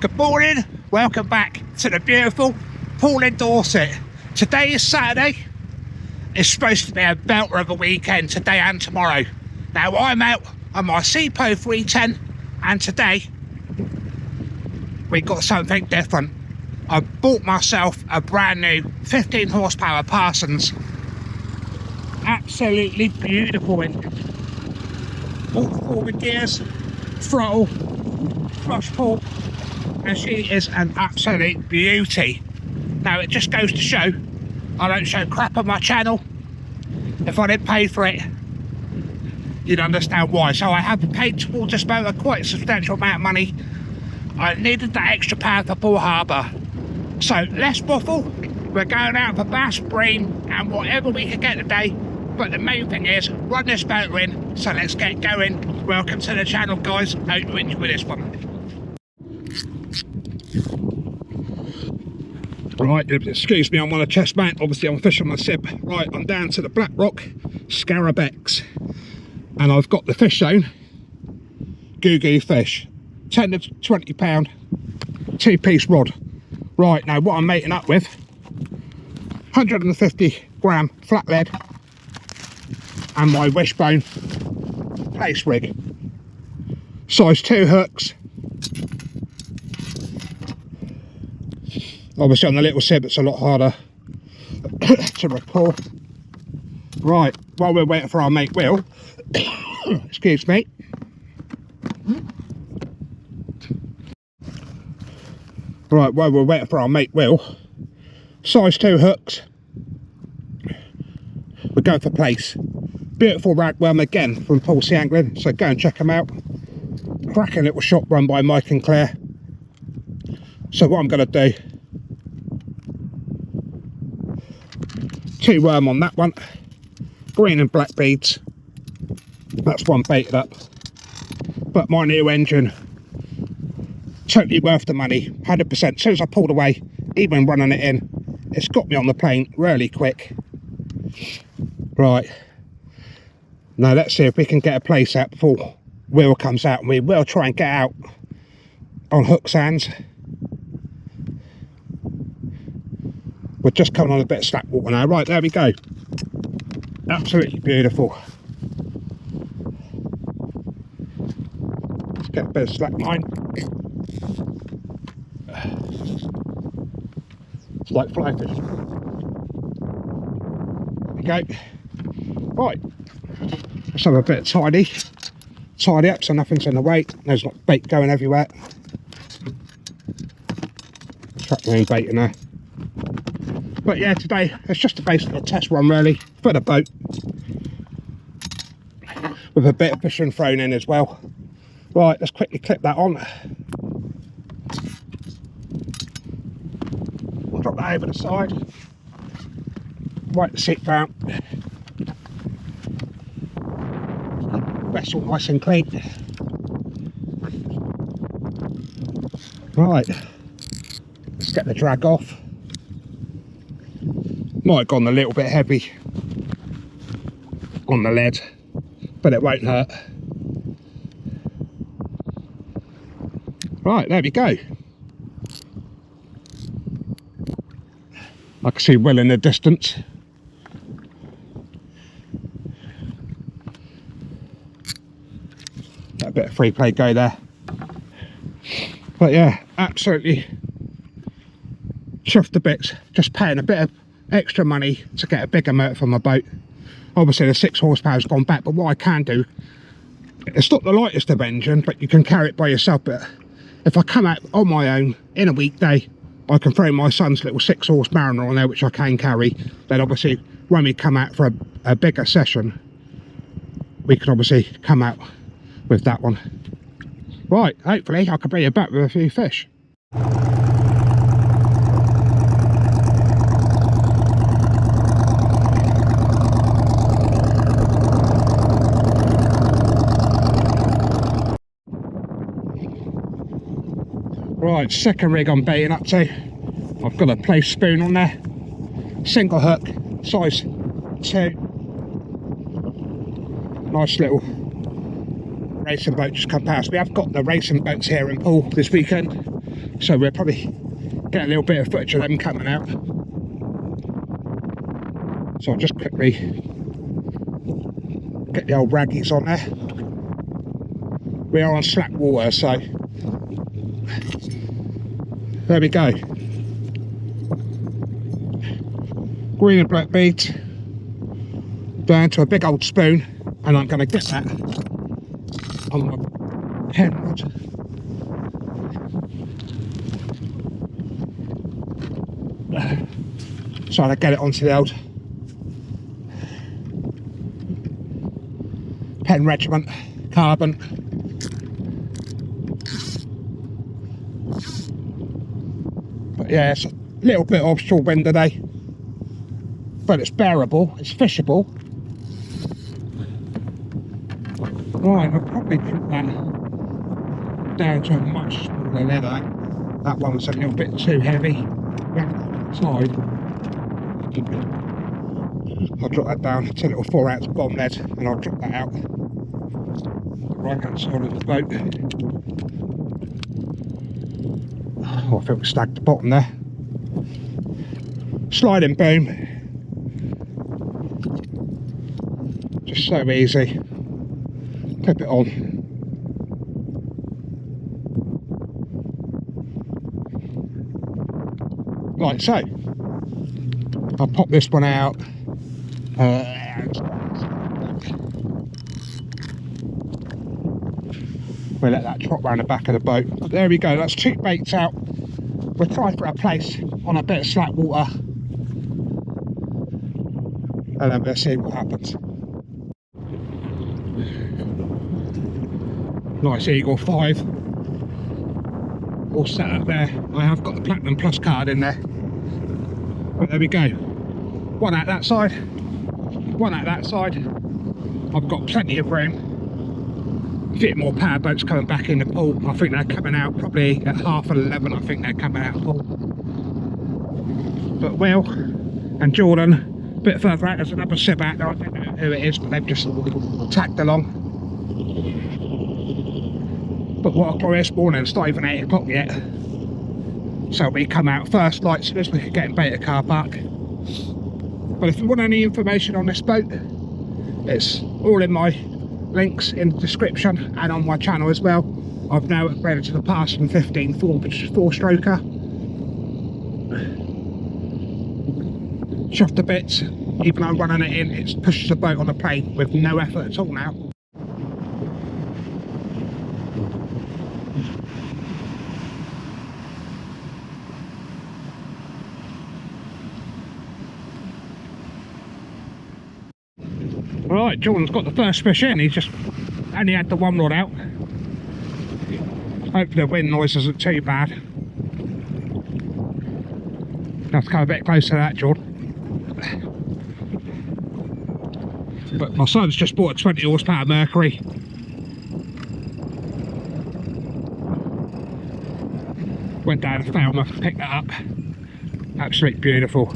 Good morning, welcome back to the beautiful Poole in Dorset. Today is Saturday. It's supposed to be a belter of a weekend today and tomorrow. Now I'm out on my Poole 310 and today we got something different. I bought myself a brand new 15 horsepower Parsons. Absolutely beautiful engine. All forward gears, throttle, flush pull, and she is an absolute beauty. Now it just goes to show I don't show crap on my channel. If I didn't pay for it, you'd understand why. So I have paid towards this motor quite a substantial amount of money. I needed that extra power for Poole Harbour. So less waffle, we're going out for bass, bream and whatever we can get today. But the main thing is run this motor in, so let's get going. Welcome to the channel, guys. Hope you enjoy this one. Right, excuse me, I'm on a chest mount. Obviously I'm fishing my sib. Right, I'm down to the Black Rock Scarabex and I've got the fish zone goo fish, 10 to 20 pound 2-piece rod. Right, now what I'm mating up with, 150 gram flat lead and my wishbone place rig, size 2 hooks. Obviously on the little sib it's a lot harder to recall. Right, while we're waiting for our mate Will, excuse me. Right, while we're waiting for our mate Will, size 2 hooks. We're going for place. Beautiful ragworm again from Poole Angling, so go and check them out. Cracking little shop run by Mike and Claire. So what I'm going to do, 2 worm on that one, green and black beads. That's one baited up. But my new engine, totally worth the money, 100%. As soon as I pulled away, even running it in, it's got me on the plane really quick. Right, now let's see if we can get a place out before Will comes out, and we will try and get out on hook sands. We're just coming on a bit of slack water now. Right, there we go. Absolutely beautiful. Let's get a bit of slack line. It's like fly fish. There we go. Right, let's have a bit of tidy up so nothing's in the way. There's not bait going everywhere. Trap my own bait in there. But yeah, today it's just a basically a test run really for the boat, with a bit of fishing thrown in as well. Right, let's quickly clip that on. We'll drop that over the side. Right the seat down. Vessel nice and clean. Right, let's get the drag off. Might have gone a little bit heavy on the lead, but it won't hurt. Right, there we go. I can see Will in the distance. Got a bit of free play go there. But yeah, absolutely chuffed to bits. Just paying a bit of extra money to get a bigger motor for my boat. Obviously the 6 horsepower's gone back, but what I can do, it's not the lightest of engine, but you can carry it by yourself. But if I come out on my own in a weekday, I can throw my son's little 6 horse Mariner on there, which I can carry. Then obviously when we come out for a bigger session, we can obviously come out with that one. Right, hopefully I can bring you back with a few fish. Right, second rig I'm baiting up to. I've got a place spoon on there, single hook, size 2. Nice little racing boat just come past. We have got the racing boats here in Poole this weekend. So we'll probably get a little bit of footage of them coming out. So I'll just quickly get the old raggies on there. We are on slack water, so there we go. Green and black beads down to a big old spoon, and I'm going to get that on my pen rod. So I get it onto the old pen regiment carbon. But yeah, it's a little bit offshore wind today, but it's bearable, it's fishable. Right, I'll probably put that down to a much smaller leather. That one was a little bit too heavy. Side. I'll drop that down to a little 4-ounce bomb lead, and I'll drop that out the right hand side of the boat. Oh, I think we snagged the bottom there. Sliding boom. Just so easy. Clip it on. Like so. I'll pop this one out. We'll let that trot round the back of the boat. But there we go, that's 2 baits out. We'll try for a place on a bit of slack water, and then we'll see what happens. Nice Eagle 5 all set up there. I have got the Platinum Plus card in there, but there we go. One out that side, one out that side. I've got plenty of room. A few more power boats coming back in the pool. I think they're coming out probably at 11:30. I think they're coming out of the pool. But Will and Jordan, a bit further out, there's another sib out there. I don't know who it is, but they've just tacked along. But what I've got this morning, it's not even 8 o'clock yet. So we come out first light, so we can get in Beta car park. But if you want any information on this boat, it's all in my links in the description and on my channel as well. I've now upgraded to the Parson 15 4-stroker. Chuffed to bits. Even though I'm running it in, it pushes the boat on the plane with no effort at all now. Right, Jordan's got the first fish in. He's just only had the one rod out. Hopefully the wind noise isn't too bad. Have to come a bit closer to that, Jordan. But my son's just bought a 20 horsepower Mercury. Went down to Falmouth to pick that up. Absolutely beautiful.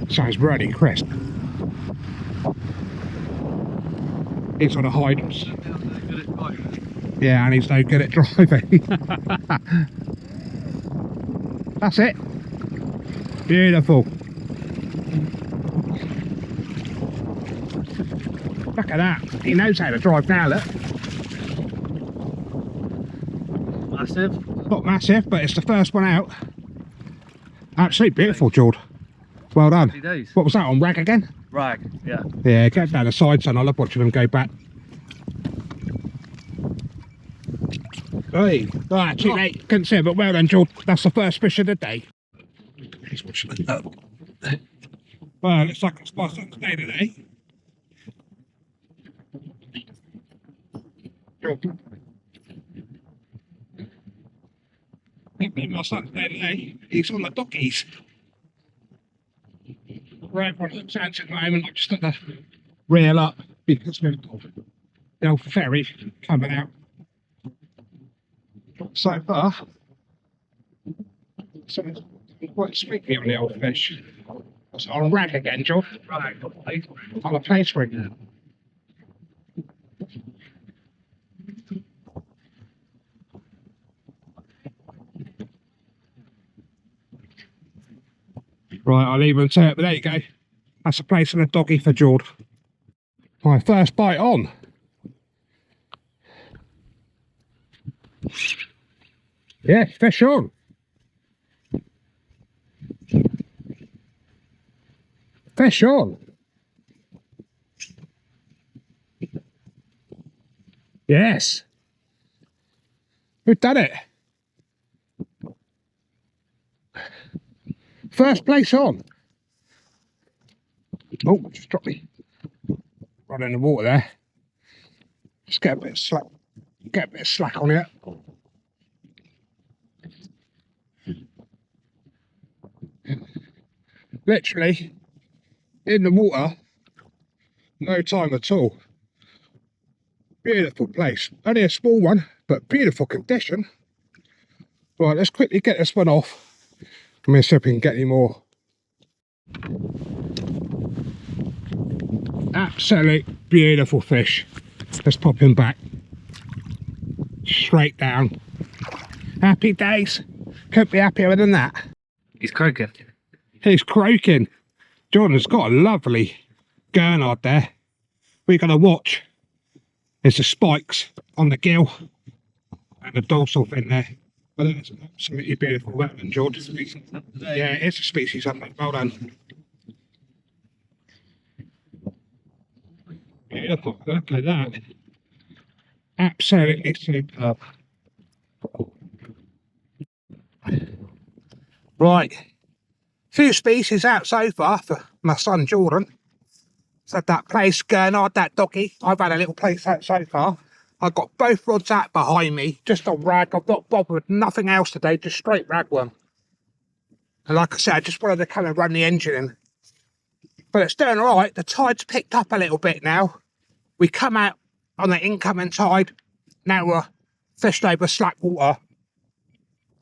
Sounds really crisp. He's on a hydrants. Yeah, and he's no good at driving. That's it. Beautiful. Look at that. He knows how to drive now, look. Massive. Not massive, but it's the first one out. Absolutely beautiful, Jord. Well done. What was that on, rag again? Rag, yeah. Yeah, get down the side, son. I love watching them go back. Hey, ah, too late. Couldn't see it, but well done, Jord. That's the first fish of the day. He's watching it. Well, looks like it's my son's day today. Jord. My son's day today. He's on the dockies. Right, for the chance at the moment, I've just got to reel up because we've got the old ferry coming out. So far, so it's quite squeaky on the old fish. So I'll rag again, Joe. Right, on a place rig. Right, I'll leave them to it, but there you go. That's a place and a doggy for Jord. My first bite on. Yeah, fish on. Fish on. Yes. Who done it? First place on. Oh, just dropped me. Right in the water there. Just get a bit of slack. Get a bit of slack on it. Literally in the water. No time at all. Beautiful place. Only a small one, but beautiful condition. Right, let's quickly get this one off. I'm going to see if we can get any more. Absolute beautiful fish. Let's pop him back. Straight down. Happy days. Couldn't be happier than that. He's croaking. He's croaking. Jordan's got a lovely gurnard there. We're going to watch is the spikes on the gill and the dorsal fin there. But it's an absolutely beautiful weapon, George. Yeah, it's a species update. Well done. Beautiful. Look at that. Absolutely superb. Right. Few species out so far for my son Jordan. So that place, gurnard, that doggy. I've had a little place out so far. I've got both rods out behind me, just on rag. I've not bothered with nothing else today, just straight ragworm. And like I said, I just wanted to come and run the engine in. But it's doing all right. The tide's picked up a little bit now. We come out on the incoming tide. Now we're fished over slack water.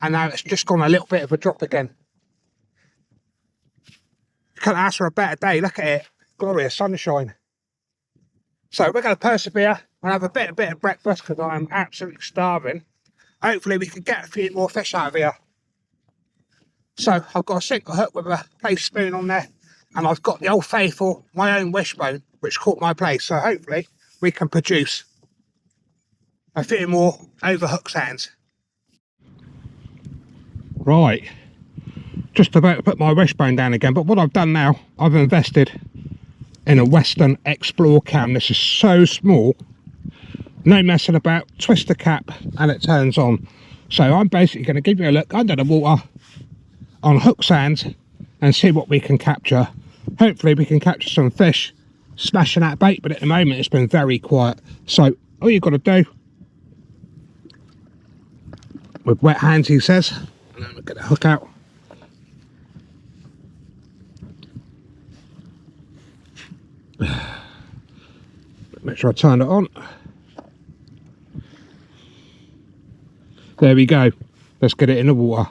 And now it's just gone a little bit of a drop again. Can't ask for a better day. Look at it. Glorious sunshine. So we're going to persevere and have a bit of breakfast because I am absolutely starving. Hopefully we can get a few more fish out of here. So I've got a single hook with a place spoon on there, and I've got the old faithful, my own wishbone, which caught my place. So hopefully we can produce a few more overhook sounds. Right, just about to put my wishbone down again, but what I've done now, I've invested in a Western Explore cam. This is so small, no messing about. Twist the cap and it turns on. So I'm basically going to give you a look under the water on hook sands and see what we can capture. Hopefully we can capture some fish smashing that bait, but at the moment it's been very quiet. So all you've got to do, with wet hands he says, and then we'll get the hook out. Make sure I turn it on. There we go. Let's get it in the water.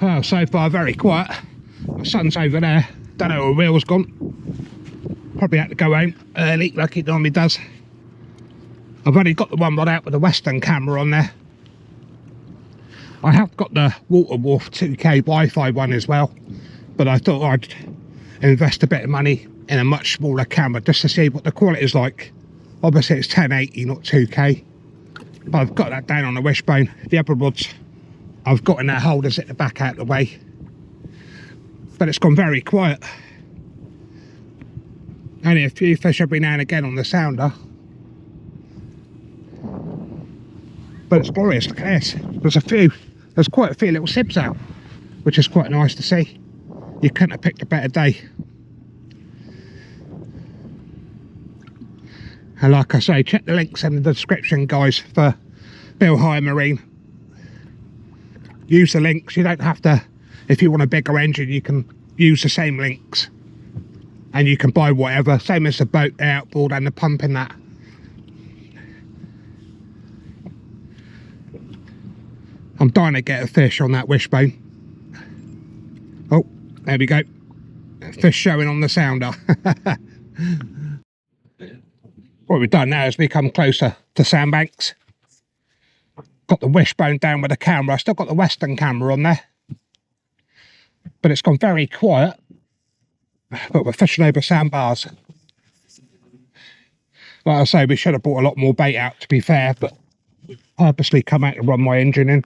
Well, so far very quiet. My son's over there. Don't know where Will's gone. Probably had to go home early like he normally does. I've only got the one rod out with the Western camera on there. I have got the Water Wolf 2K Wi-Fi one as well, but I thought I'd invest a bit of money in a much smaller camera just to see what the quality is like. Obviously it's 1080, not 2K, but I've got that down on the wishbone. The other rods I've got in their holders at the back out of the way, but it's gone very quiet. Only a few fish every now and again on the sounder, but it's glorious. Look at this. There's quite a few little sibs out, which is quite nice to see. You couldn't have picked a better day. And like I say, check the links in the description, guys, for Bill Hire Marine. Use the links. You don't have to, if you want a bigger engine, you can use the same links and you can buy whatever. Same as the boat, the outboard and the pump in that. I'm dying to get a fish on that wishbone. Oh, there we go. Fish showing on the sounder. What we've done now is we come closer to sandbanks. Got the wishbone down with the camera. I still got the Western camera on there, but it's gone very quiet. But we're fishing over sandbars. Like I say, we should have brought a lot more bait out, to be fair, but purposely come out to run my engine in.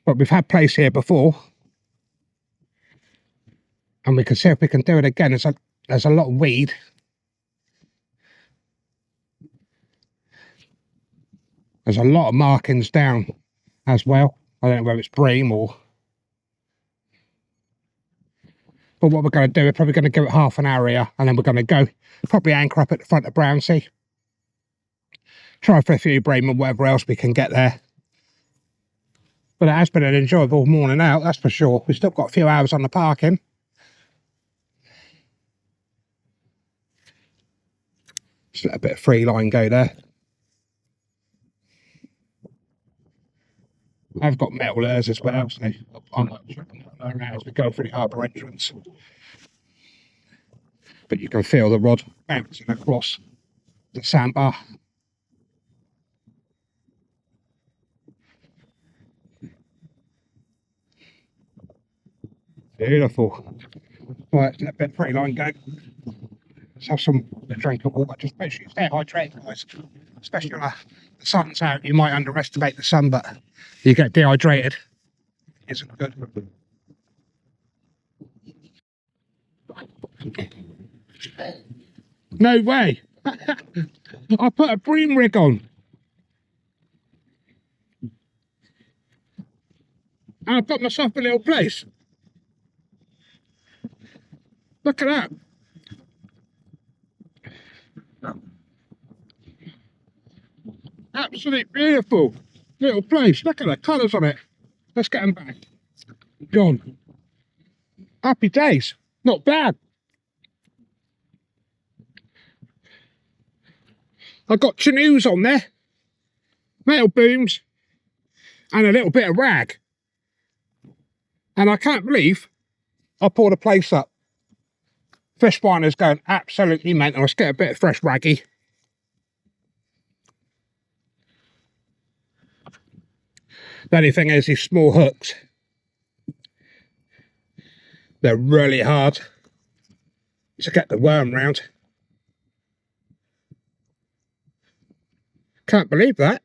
But we've had place here before, and we can see if we can do it again. There's a lot of weed. There's a lot of markings down as well. I don't know whether it's bream or... But what we're going to do, we're probably going to give it half an hour here, and then we're going to go probably anchor up at the front of Brownsea. Try for a few bream and whatever else we can get there. But it has been an enjoyable morning out, that's for sure. We've still got a few hours on the parking. Just let a bit of free line go there. I've got metal lures as well, so I'm not around as we go through the harbour entrance. But you can feel the rod bouncing across the sandbar. Beautiful. Right, let a bit of free line go. Let's have some drink of water. Just make sure you stay hydrated, guys. Especially when the sun's out, you might underestimate the sun, but you get dehydrated. It isn't good. No way! I put a bream rig on. And I got myself a little place. Look at that. Absolutely beautiful little place. Look at the colours on it. Let's get them back. Gone. Happy days. Not bad. I got chinoos on there, metal booms, and a little bit of rag. And I can't believe I poured a place up. Fish finder's going absolutely mental. Let's get a bit of fresh raggy. The only thing is these small hooks, they're really hard to get the worm round. Can't believe that.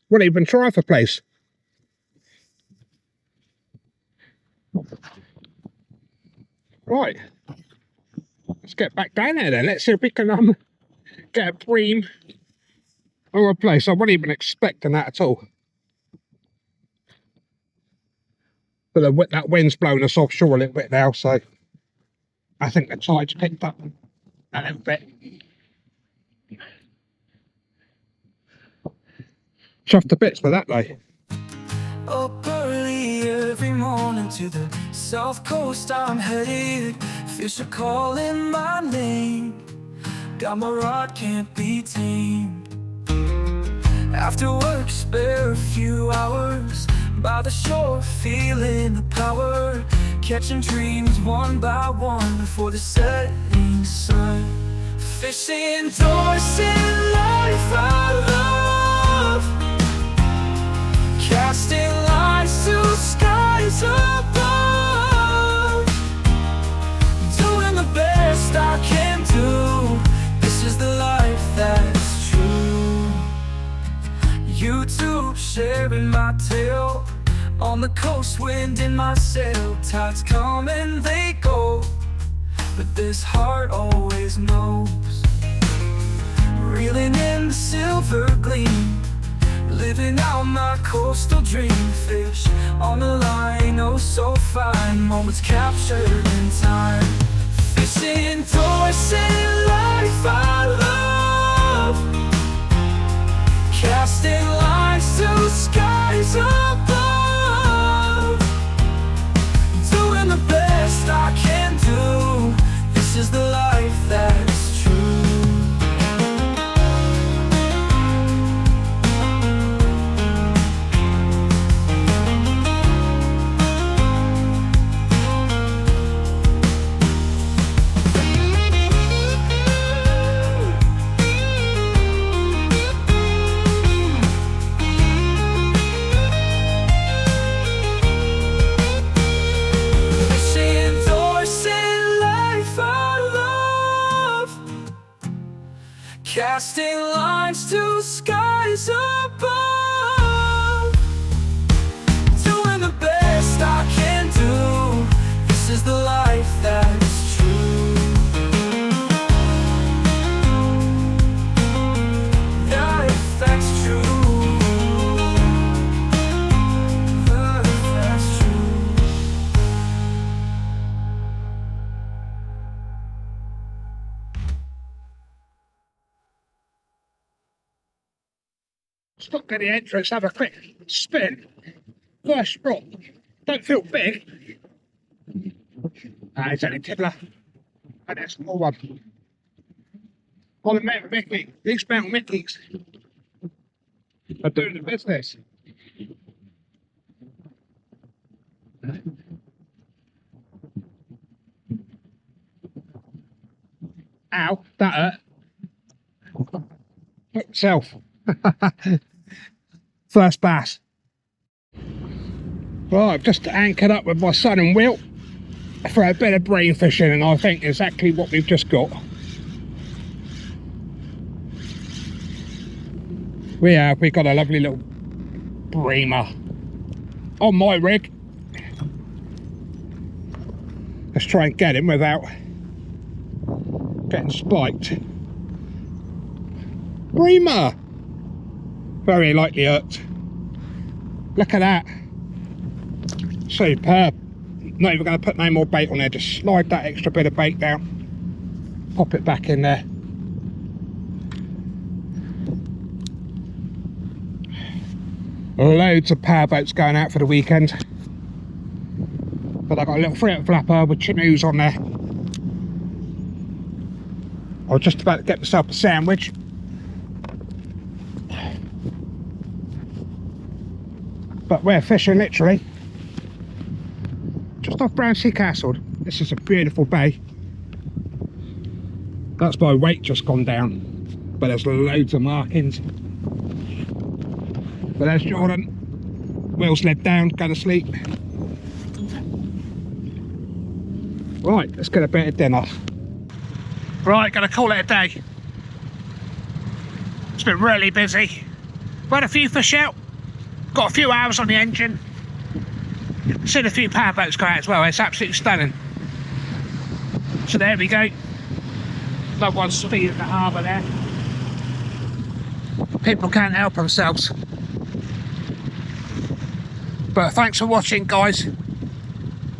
Wouldn't even try for place. Right, let's get back down there then. Let's see if we can get a bream or a place. I wasn't even expecting that at all. But that wind's blowing us offshore a little bit now, so I think the tide's picked up a little bit. Chuffed to bits for that day. Up early every morning to the south coast I'm headed. Fish are calling my name. Got my rod, can't be tamed. After work, spare a few hours by the shore, feeling the power, catching dreams one by one before the setting sun. Fishing, Dorset, life I love, casting lines to skies above, doing the best I can do. This is the life that's true. YouTube sharing my tale, on the coast, wind in my sail. Tides come and they go, but this heart always knows. Reeling in the silver gleam, living out my coastal dream. Fish on the line, oh so fine, moments captured in time. Fishing, Dorset, life I love, casting lines to skies above, doing the best I can do. This is the life that's true. Casting lines to skies above, doing the best I can do. This is the life that's true. Life that's true. Life that's true. Stop at the entrance, have a quick spin. First spot, don't feel big. It's only tiddler. And that's a small one. On the Mountain Mickey, these Mountain Mickeys are doing the business. Ow, that hurt. Hook yourself. First bass. Right, I've just anchored up with my son and Will for a bit of brain fishing, and I think exactly what we've just got. We've got a lovely little breamer on my rig. Let's try and get him without getting spiked. Breamer! Very lightly hooked. Look at that. Superb. Not even going to put no more bait on there, just slide that extra bit of bait down, pop it back in there. Loads of powerboats going out for the weekend, but I've got a little free flapper with chinoos on there. I was just about to get myself a sandwich. But we're fishing literally just off Brownsea Castle. This is a beautiful bay. That's my weight just gone down, but there's loads of markings. But there's Jordan. Will's led down, go to sleep. Right, let's get a bit of dinner. Right, gonna call it a day. It's been really busy. We've had a few fish out. Got a few hours on the engine. Seen a few powerboats go out as well. It's absolutely stunning. So there we go. Another one speed at the harbour there. People can't help themselves. But thanks for watching, guys.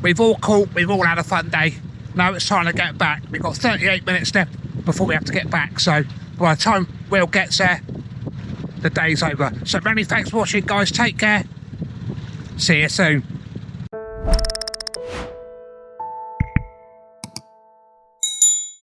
We've all caught, we've all had a fun day. Now it's time to get back. We've got 38 minutes left before we have to get back. So by the time Will gets there, the day's over. So many thanks for watching, guys. Take care. See you soon.